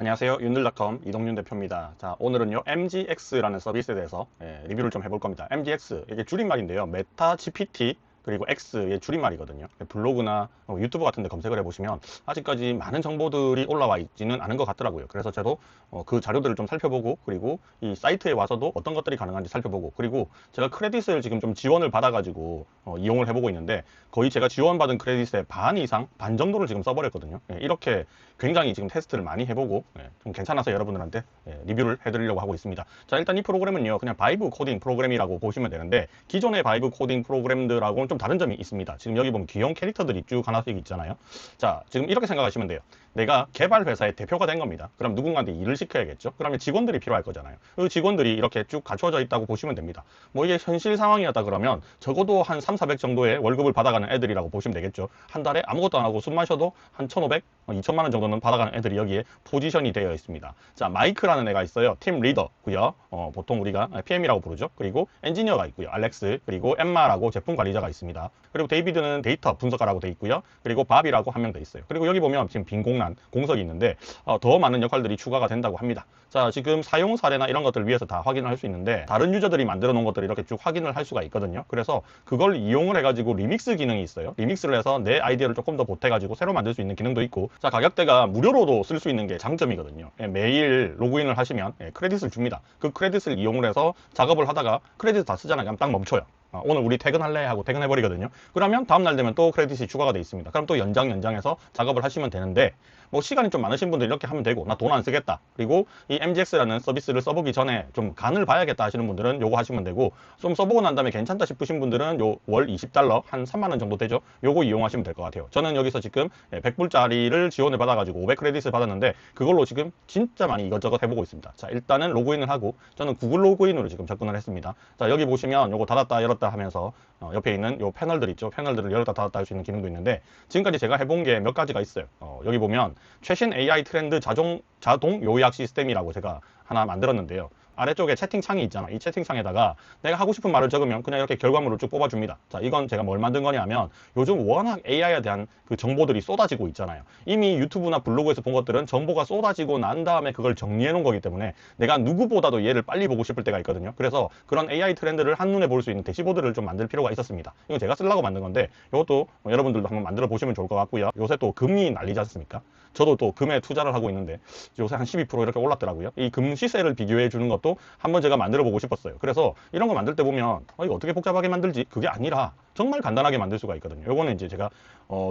안녕하세요. 윤들닷컴 이동윤 대표입니다. 자, 오늘은요, MGX라는 서비스에 대해서 리뷰를 좀 해볼 겁니다. MGX, 이게 줄임말인데요. 메타 GPT 그리고 X의 줄임말이거든요. 블로그나 유튜브 같은 데 검색을 해보시면 아직까지 많은 정보들이 올라와 있지는 않은 것 같더라고요. 그래서 저도 그 자료들을 좀 살펴보고, 그리고 이 사이트에 와서도 어떤 것들이 가능한지 살펴보고, 그리고 제가 크레딧을 지금 좀 지원을 받아가지고 이용을 해보고 있는데, 거의 제가 지원받은 크레딧의 반 이상, 반 정도를 지금 써버렸거든요. 이렇게 굉장히 지금 테스트를 많이 해보고 좀 괜찮아서 여러분들한테 리뷰를 해드리려고 하고 있습니다. 자, 일단 이 프로그램은요, 그냥 바이브 코딩 프로그램이라고 보시면 되는데, 기존의 바이브 코딩 프로그램들하고는 좀 다른 점이 있습니다. 지금 여기 보면 귀여운 캐릭터들이 쭉 하나씩 있잖아요. 자, 지금 이렇게 생각하시면 돼요. 내가 개발 회사의 대표가 된 겁니다. 그럼 누군가한테 일을 시켜야겠죠. 그러면 직원들이 필요할 거잖아요. 그 직원들이 이렇게 쭉 갖춰져 있다고 보시면 됩니다. 뭐 이게 현실 상황이었다 그러면 적어도 한 3, 400 정도의 월급을 받아가는 애들이라고 보시면 되겠죠. 한 달에 아무것도 안 하고 숨 마셔도 한 1,500, 2천만 원 정도는 받아가는 애들이 여기에 포지션이 되어 있습니다. 자, 마이크라는 애가 있어요. 팀 리더고요. 보통 우리가 PM이라고 부르죠. 그리고 엔지니어가 있고요. 알렉스, 그리고 엠마라고 제품 관리자가 있습니다. 그리고 데이비드는 데이터 분석가라고 돼 있고요. 그리고 밥이라고 한 명 돼 있어요. 그리고 여기 보면 지금 빈 공석이 있는데 더 많은 역할들이 추가가 된다고 합니다. 자, 지금 사용 사례나 이런 것들을 위해서 다 확인을 할 수 있는데, 다른 유저들이 만들어 놓은 것들을 이렇게 쭉 확인을 할 수가 있거든요. 그래서 그걸 이용을 해가지고 리믹스 기능이 있어요. 리믹스를 해서 내 아이디어를 조금 더 보태가지고 새로 만들 수 있는 기능도 있고, 자, 가격대가 무료로도 쓸 수 있는 게 장점이거든요. 매일 로그인을 하시면 크레딧을 줍니다. 그 크레딧을 이용을 해서 작업을 하다가 크레딧 다 쓰잖아요. 그럼 딱 멈춰요. 오늘 우리 퇴근할래? 하고 퇴근해버리거든요. 그러면 다음날 되면 또 크레딧이 추가가 돼 있습니다. 그럼 또 연장해서 작업을 하시면 되는데, 뭐 시간이 좀 많으신 분들 이렇게 하면 되고, 나 돈 안 쓰겠다, 그리고 이 MGX라는 서비스를 써보기 전에 좀 간을 봐야겠다 하시는 분들은 요거 하시면 되고, 좀 써보고 난 다음에 괜찮다 싶으신 분들은 요 월 $20, 한 3만 원 정도 되죠. 요거 이용하시면 될 것 같아요. 저는 여기서 지금 100불짜리를 지원을 받아가지고 500크레딧을 받았는데, 그걸로 지금 진짜 많이 이것저것 해보고 있습니다. 자, 일단은 로그인을 하고, 저는 구글 로그인으로 지금 접근을 했습니다. 자, 여기 보시면 요거 닫았다 열었다 하면서 옆에 있는 요 패널들 있죠. 패널들을 열었다 닫았다 할 수 있는 기능도 있는데, 지금까지 제가 해본 게 몇 가지가 있어요. 여기 보면 최신 AI 트렌드 자동 요약 시스템이라고 제가 하나 만들었는데요. 아래쪽에 채팅창이 있잖아. 이 채팅창에다가 내가 하고 싶은 말을 적으면 그냥 이렇게 결과물을 쭉 뽑아줍니다. 자, 이건 제가 뭘 만든 거냐면, 요즘 워낙 AI에 대한 그 정보들이 쏟아지고 있잖아요. 이미 유튜브나 블로그에서 본 것들은 정보가 쏟아지고 난 다음에 그걸 정리해 놓은 거기 때문에 내가 누구보다도 얘를 빨리 보고 싶을 때가 있거든요. 그래서 그런 AI 트렌드를 한눈에 볼 수 있는 대시보드를 좀 만들 필요가 있었습니다. 이거 제가 쓰려고 만든 건데, 이것도 여러분들도 한번 만들어 보시면 좋을 것 같고요. 요새 또 금이 난리지 않습니까? 저도 또 금에 투자를 하고 있는데 요새 한 12% 이렇게 올랐더라고요. 이 금 시세를 비교해 주는 것도 한번 제가 만들어 보고 싶었어요. 그래서 이런 거 만들 때 보면 이거 어떻게 복잡하게 만들지? 그게 아니라 정말 간단하게 만들 수가 있거든요. 요거는 이제 제가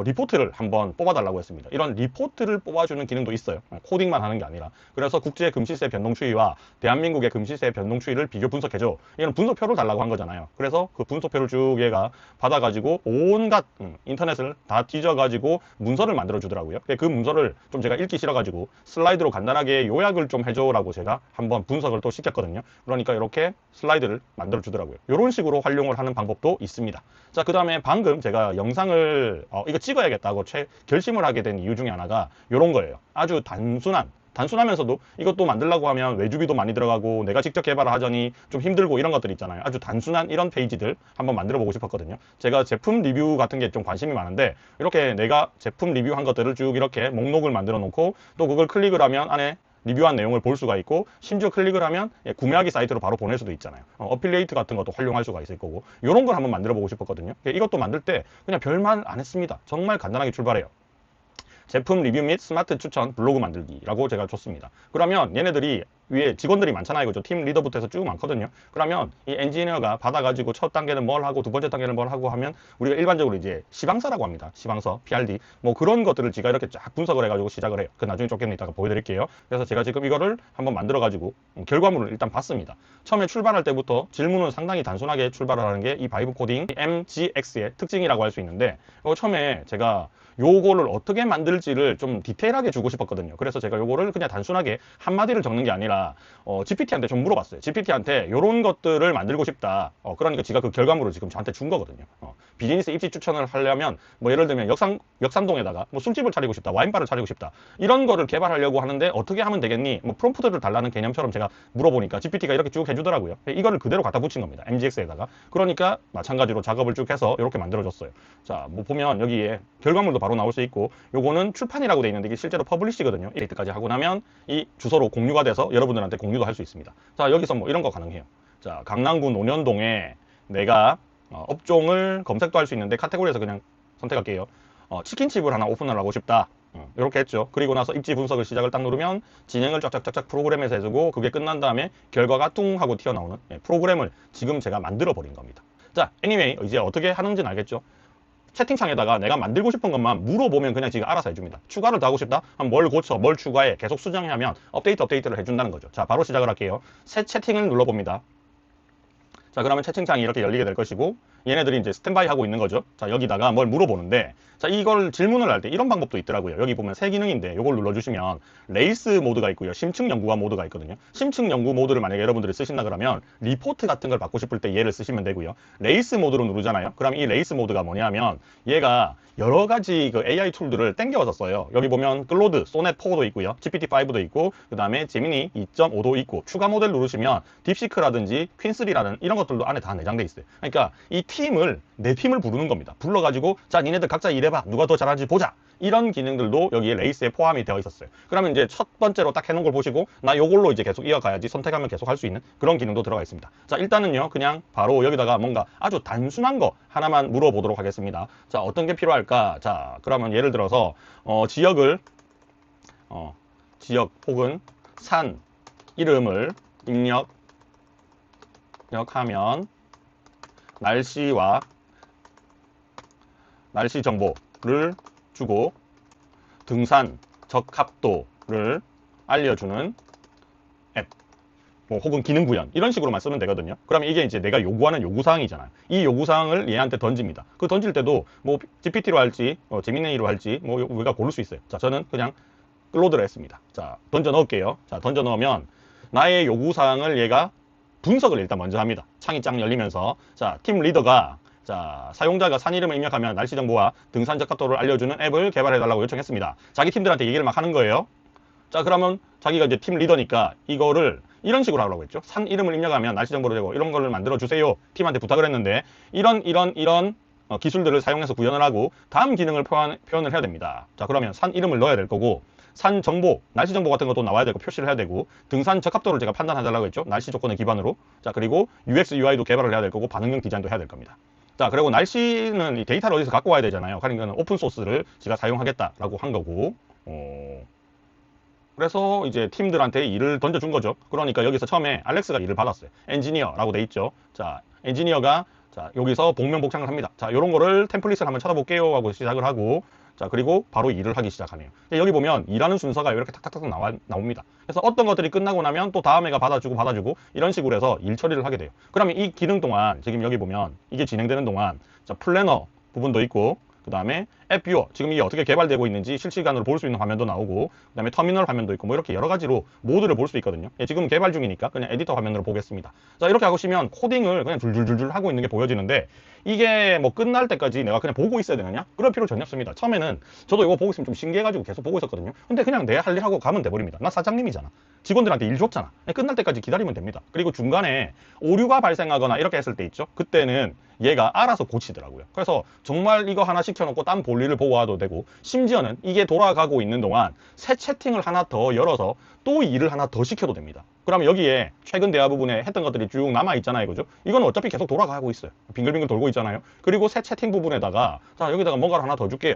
리포트를 한번 뽑아달라고 했습니다. 이런 리포트를 뽑아주는 기능도 있어요. 코딩만 하는 게 아니라. 그래서 국제 금시세 변동 추이와 대한민국의 금시세 변동 추이를 비교 분석해줘. 이런 분석표를 달라고 한 거잖아요. 그래서 그 분석표를 쭉 얘가 받아가지고 온갖 인터넷을 다 뒤져가지고 문서를 만들어 주더라고요. 그 문서를 좀 제가 읽기 싫어가지고 슬라이드로 간단하게 요약을 좀 해줘라고 제가 한번 분석을 또 시켰거든요. 그러니까 이렇게 슬라이드를 만들어 주더라고요. 이런 식으로 활용을 하는 방법도 있습니다. 자, 그 다음에 방금 제가 영상을 이거 찍어야겠다고 결심을 하게 된 이유 중에 하나가 이런 거예요. 아주 단순하면서도 이것도 만들려고 하면 외주비도 많이 들어가고 내가 직접 개발을 하자니 좀 힘들고 이런 것들 있잖아요. 아주 단순한 이런 페이지들 한번 만들어 보고 싶었거든요. 제가 제품 리뷰 같은 게 좀 관심이 많은데, 이렇게 내가 제품 리뷰한 것들을 쭉 이렇게 목록을 만들어 놓고, 또 그걸 클릭을 하면 안에 리뷰한 내용을 볼 수가 있고, 심지어 클릭을 하면 구매하기 사이트로 바로 보낼 수도 있잖아요. 어필리에이트 같은 것도 활용할 수가 있을 거고, 이런 걸 한번 만들어 보고 싶었거든요. 이것도 만들 때 그냥 별말 안 했습니다. 정말 간단하게 출발해요. 제품 리뷰 및 스마트 추천 블로그 만들기라고 제가 줬습니다. 그러면 얘네들이 위에 직원들이 많잖아요. 그죠? 팀 리더부터 해서 쭉 많거든요. 그러면 이 엔지니어가 받아가지고 첫 단계는 뭘 하고 두 번째 단계는 뭘 하고 하면, 우리가 일반적으로 이제 시방서라고 합니다. 시방서, PRD. 뭐 그런 것들을 제가 이렇게 쫙 분석을 해가지고 시작을 해요. 그 나중에 조금 이따가 보여드릴게요. 그래서 제가 지금 이거를 한번 만들어가지고 결과물을 일단 봤습니다. 처음에 출발할 때부터 질문은 상당히 단순하게 출발을 하는 게 이 바이브 코딩 MGX의 특징이라고 할 수 있는데, 처음에 제가 요거를 어떻게 만들지를 좀 디테일하게 주고 싶었거든요. 그래서 제가 요거를 그냥 단순하게 한마디를 적는 게 아니라 GPT한테 좀 물어봤어요. GPT한테 요런 것들을 만들고 싶다. 그러니까 제가 그 결과물을 지금 저한테 준 거거든요. 비즈니스 입지 추천을 하려면 뭐 예를 들면 역삼동에다가 뭐 술집을 차리고 싶다, 와인바를 차리고 싶다, 이런 거를 개발하려고 하는데 어떻게 하면 되겠니? 뭐 프롬프트를 달라는 개념처럼 제가 물어보니까 GPT가 이렇게 쭉 해주더라고요. 이거를 그대로 갖다 붙인 겁니다. MGX에다가. 그러니까 마찬가지로 작업을 쭉 해서 이렇게 만들어줬어요. 자, 뭐 보면 여기에 결과물도 바로 나올 수 있고, 요거는 출판이라고 돼 있는데 이게 실제로 퍼블리시거든요. 이 데이트까지 하고 나면 이 주소로 공유가 돼서 여러분들한테 공유도 할 수 있습니다. 자, 여기서 뭐 이런 거 가능해요. 자, 강남구 논현동에 내가 업종을 검색도 할 수 있는데 카테고리에서 그냥 선택할게요. 치킨집을 하나 오픈을 하고 싶다. 이렇게 했죠. 그리고 나서 입지 분석을 시작을 딱 누르면 진행을 쫙쫙쫙쫙 프로그램에서 해주고, 그게 끝난 다음에 결과가 뚱 하고 튀어나오는 프로그램을 지금 제가 만들어 버린 겁니다. 자, anyway 이제 어떻게 하는지는 알겠죠? 채팅창에다가 내가 만들고 싶은 것만 물어보면 그냥 지가 알아서 해줍니다. 추가를 더 하고 싶다? 그럼 뭘 고쳐, 뭘 추가해, 계속 수정하면 업데이트를 해준다는 거죠. 자, 바로 시작을 할게요. 새 채팅을 눌러봅니다. 자, 그러면 채팅창이 이렇게 열리게 될 것이고, 얘네들이 이제 스탠바이 하고 있는 거죠. 자, 여기다가 뭘 물어보는데, 자, 이걸 질문을 할 때 이런 방법도 있더라고요. 여기 보면 새 기능인데 이걸 눌러주시면 레이스 모드가 있고요, 심층 연구가 모드가 있거든요. 심층 연구 모드를 만약에 여러분들이 쓰신다 그러면 리포트 같은 걸 받고 싶을 때 얘를 쓰시면 되고요. 레이스 모드로 누르잖아요. 그럼 이 레이스 모드가 뭐냐면 얘가 여러 가지 그 AI 툴들을 땡겨서 써요. 여기 보면 클로드, 소넷4도 있고요, GPT-5도 있고, 그 다음에 제미니 2.5도 있고, 추가 모델 누르시면 딥시크라든지 퀸3라는 이런 것들도 안에 다 내장돼 있어요. 그러니까 이 팀을, 내 팀을 부르는 겁니다. 불러가지고 자, 니네들 각자 일해봐, 누가 더 잘하는지 보자, 이런 기능들도 여기에 레이스에 포함이 되어 있었어요. 그러면 이제 첫 번째로 딱 해놓은 걸 보시고 나 요걸로 이제 계속 이어가야지, 선택하면 계속 할 수 있는 그런 기능도 들어가 있습니다. 자, 일단은요 그냥 바로 여기다가 뭔가 아주 단순한 거 하나만 물어보도록 하겠습니다. 자, 어떤 게 필요할까? 자, 그러면 예를 들어서 지역을 지역 혹은 산 이름을 입력하면 날씨와 날씨 정보를 주고 등산 적합도를 알려주는 앱, 뭐 혹은 기능 구현, 이런 식으로만 쓰면 되거든요. 그러면 이게 이제 내가 요구하는 요구사항이잖아요. 이 요구사항을 얘한테 던집니다. 그 던질 때도 뭐 GPT로 할지 제미나이로 할지 뭐 우리가 고를 수 있어요. 자, 저는 그냥 클로드를 했습니다. 자, 던져 넣을게요. 자, 던져 넣으면 나의 요구사항을 얘가 분석을 일단 먼저 합니다. 창이 쫙 열리면서, 자, 팀 리더가, 자, 사용자가 산 이름을 입력하면 날씨 정보와 등산 적합도를 알려주는 앱을 개발해달라고 요청했습니다. 자기 팀들한테 얘기를 막 하는 거예요. 자, 그러면 자기가 이제 팀 리더니까 이거를 이런 식으로 하라고 했죠. 산 이름을 입력하면 날씨 정보를 되고 이런 거를 만들어 주세요. 팀한테 부탁을 했는데 이런 기술들을 사용해서 구현을 하고 다음 기능을 표현을 해야 됩니다. 자, 그러면 산 이름을 넣어야 될 거고, 산 정보, 날씨 정보 같은 것도 나와야 되고 표시를 해야 되고, 등산 적합도를 제가 판단해달라고 했죠. 날씨 조건을 기반으로. 자, 그리고 UX, UI도 개발을 해야 될 거고 반응형 디자인도 해야 될 겁니다. 자, 그리고 날씨는 이 데이터를 어디서 갖고 와야 되잖아요. 그러니까 오픈소스를 제가 사용하겠다라고 한 거고, 그래서 이제 팀들한테 일을 던져준 거죠. 그러니까 여기서 처음에 알렉스가 일을 받았어요. 엔지니어라고 돼 있죠. 자, 엔지니어가 자, 여기서 복명복창을 합니다. 자, 요런 거를 템플릿을 한번 찾아볼게요 하고 시작을 하고, 자, 그리고 바로 일을 하기 시작하네요. 여기 보면 일하는 순서가 이렇게 탁탁탁 나옵니다. 그래서 어떤 것들이 끝나고 나면 또 다음 애가 받아주고 이런 식으로 해서 일 처리를 하게 돼요. 그러면 이 기능 동안 지금 여기 보면 이게 진행되는 동안, 자, 플래너 부분도 있고, 그 다음에 앱 뷰어, 지금 이게 어떻게 개발되고 있는지 실시간으로 볼 수 있는 화면도 나오고, 그 다음에 터미널 화면도 있고, 뭐 이렇게 여러 가지로 모드를 볼 수 있거든요. 지금 개발 중이니까 그냥 에디터 화면으로 보겠습니다. 자, 이렇게 하시면 코딩을 그냥 줄줄줄줄 하고 있는 게 보여지는데, 이게 뭐 끝날 때까지 내가 그냥 보고 있어야 되느냐? 그럴 필요 전혀 없습니다. 처음에는 저도 이거 보고 있으면 좀 신기해가지고 계속 보고 있었거든요. 근데 그냥 내 할 일 하고 가면 돼버립니다. 나 사장님이잖아. 직원들한테 일 줬잖아. 끝날 때까지 기다리면 됩니다. 그리고 중간에 오류가 발생하거나 이렇게 했을 때 있죠. 그때는 얘가 알아서 고치더라고요. 그래서 정말 이거 하나 시켜놓고 딴 볼일을 보고 와도 되고, 심지어는 이게 돌아가고 있는 동안 새 채팅을 하나 더 열어서 또 일을 하나 더 시켜도 됩니다. 그러면 여기에 최근 대화 부분에 했던 것들이 쭉 남아있잖아요. 그죠? 이건 어차피 계속 돌아가고 있어요. 빙글빙글 돌고 있잖아요. 그리고 새 채팅 부분에다가, 자, 여기다가 뭔가를 하나 더 줄게요.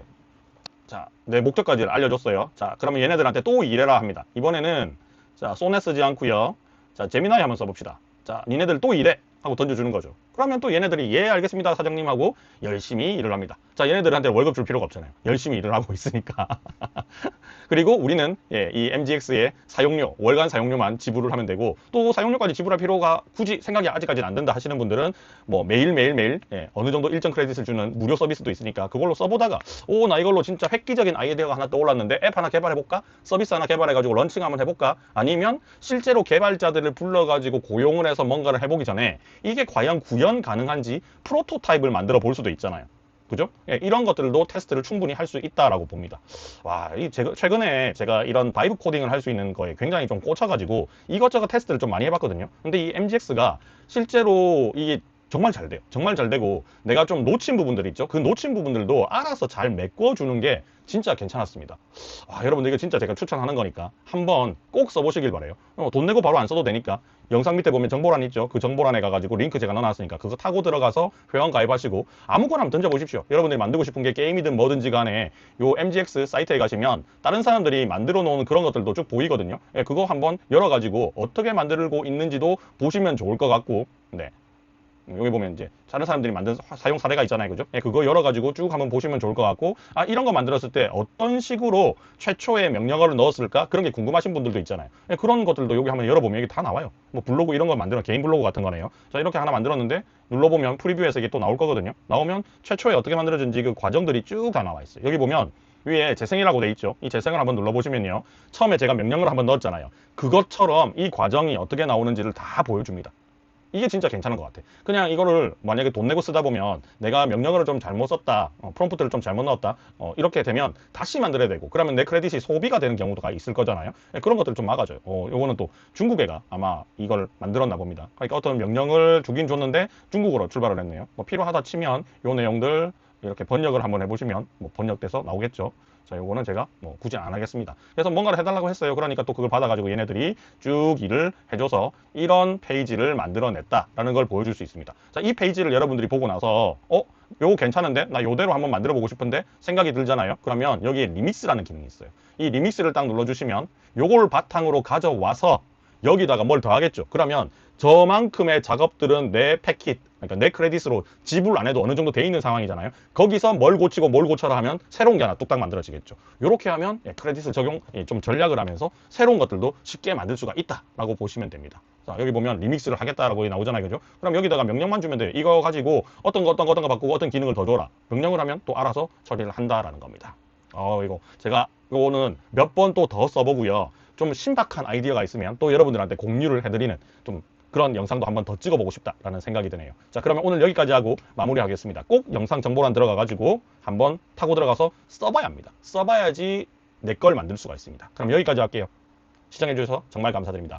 자, 내 목적까지 알려줬어요. 자, 그러면 얘네들한테 또 일해라 합니다. 이번에는, 자, 소넷 쓰지 않고요. 자, 제미나이 한번 써봅시다. 자, 니네들 또 일해 하고 던져주는 거죠. 그러면 또 얘네들이 예 알겠습니다 사장님 하고 열심히 일을 합니다. 자, 얘네들한테 월급 줄 필요가 없잖아요. 열심히 일을 하고 있으니까. 그리고 우리는 이 MGX의 사용료, 월간 사용료만 지불을 하면 되고, 또 사용료까지 지불할 필요가 굳이 생각이 아직까지는 안 든다 하시는 분들은 뭐 매일 어느 정도 일정 크레딧을 주는 무료 서비스도 있으니까 그걸로 써보다가, 오, 나 이걸로 진짜 획기적인 아이디어가 하나 떠올랐는데 앱 하나 개발해볼까? 서비스 하나 개발해가지고 런칭 한번 해볼까? 아니면 실제로 개발자들을 불러가지고 고용을 해서 뭔가를 해보기 전에 이게 과연 구현 가능한지 프로토타입을 만들어 볼 수도 있잖아요. 그죠? 이런 것들도 테스트를 충분히 할 수 있다라고 봅니다. 와, 최근에 제가 이런 바이브 코딩을 할 수 있는 거에 굉장히 좀 꽂혀가지고 이것저것 테스트를 좀 많이 해봤거든요. 근데 이 MGX가 실제로 이게 정말 잘 돼요. 정말 잘 되고 내가 좀 놓친 부분들 있죠. 그 놓친 부분들도 알아서 잘 메꿔주는 게 진짜 괜찮았습니다. 여러분들 이거 진짜 제가 추천하는 거니까 한번 꼭 써보시길 바래요. 돈 내고 바로 안 써도 되니까 영상 밑에 보면 정보란 있죠. 그 정보란에 가가지고 링크 제가 넣어놨으니까 그거 타고 들어가서 회원 가입하시고 아무거나 한번 던져보십시오. 여러분들이 만들고 싶은 게 게임이든 뭐든지 간에 요 MGX 사이트에 가시면 다른 사람들이 만들어 놓은 그런 것들도 쭉 보이거든요. 예, 그거 한번 열어가지고 어떻게 만들고 있는지도 보시면 좋을 것 같고, 네. 여기 보면 이제 다른 사람들이 만든 사용 사례가 있잖아요. 그죠? 예, 그거 열어가지고 쭉 한번 보시면 좋을 것 같고, 이런 거 만들었을 때 어떤 식으로 최초의 명령어를 넣었을까? 그런 게 궁금하신 분들도 있잖아요. 예, 그런 것들도 여기 한번 열어보면 여기 다 나와요. 뭐 블로그 이런 거 만들어, 개인 블로그 같은 거네요. 자, 이렇게 하나 만들었는데 눌러보면 프리뷰에서 이게 또 나올 거거든요. 나오면 최초에 어떻게 만들어진지 그 과정들이 쭉 다 나와 있어요. 여기 보면 위에 재생이라고 돼 있죠. 이 재생을 한번 눌러보시면요. 처음에 제가 명령을 한번 넣었잖아요. 그것처럼 이 과정이 어떻게 나오는지를 다 보여줍니다. 이게 진짜 괜찮은 것 같아. 그냥 이거를 만약에 돈 내고 쓰다 보면 내가 명령어를 좀 잘못 썼다, 프롬프트를 좀 잘못 넣었다, 이렇게 되면 다시 만들어야 되고, 그러면 내 크레딧이 소비가 되는 경우가 있을 거잖아요. 예, 그런 것들을 좀 막아줘요. 요거는 또 중국 애가 아마 이걸 만들었나 봅니다. 그러니까 어떤 명령을 주긴 줬는데 중국어로 출발을 했네요. 뭐 필요하다 치면 요 내용들 이렇게 번역을 한번 해보시면 뭐 번역돼서 나오겠죠. 자, 요거는 제가 뭐 굳이 안 하겠습니다. 그래서 뭔가를 해달라고 했어요. 그러니까 또 그걸 받아가지고 얘네들이 쭉 일을 해줘서 이런 페이지를 만들어냈다라는 걸 보여줄 수 있습니다. 자, 이 페이지를 여러분들이 보고 나서 요거 괜찮은데? 나 요대로 한번 만들어 보고 싶은데? 생각이 들잖아요. 그러면 여기에 리믹스라는 기능이 있어요. 이 리믹스를 딱 눌러주시면 요걸 바탕으로 가져와서 여기다가 뭘 더하겠죠. 그러면 저만큼의 작업들은 내 패킷, 그러니까 내 크레딧으로 지불 안 해도 어느 정도 돼 있는 상황이잖아요. 거기서 뭘 고치고 뭘 고쳐라 하면 새로운 게 하나 뚝딱 만들어지겠죠. 이렇게 하면 크레딧을 좀 전략을 하면서 새로운 것들도 쉽게 만들 수가 있다라고 보시면 됩니다. 자, 여기 보면 리믹스를 하겠다라고 나오잖아요. 그죠? 그럼 여기다가 명령만 주면 돼요. 이거 가지고 어떤 거 바꾸고 어떤 기능을 더 줘라. 명령을 하면 또 알아서 처리를 한다라는 겁니다. 이거는 몇 번 또 더 써보고요. 좀 신박한 아이디어가 있으면 또 여러분들한테 공유를 해드리는 좀 그런 영상도 한번 더 찍어보고 싶다라는 생각이 드네요. 자, 그러면 오늘 여기까지 하고 마무리하겠습니다. 꼭 영상 정보란 들어가가지고 한번 타고 들어가서 써봐야 합니다. 써봐야지 내 걸 만들 수가 있습니다. 그럼 여기까지 할게요. 시청해주셔서 정말 감사드립니다.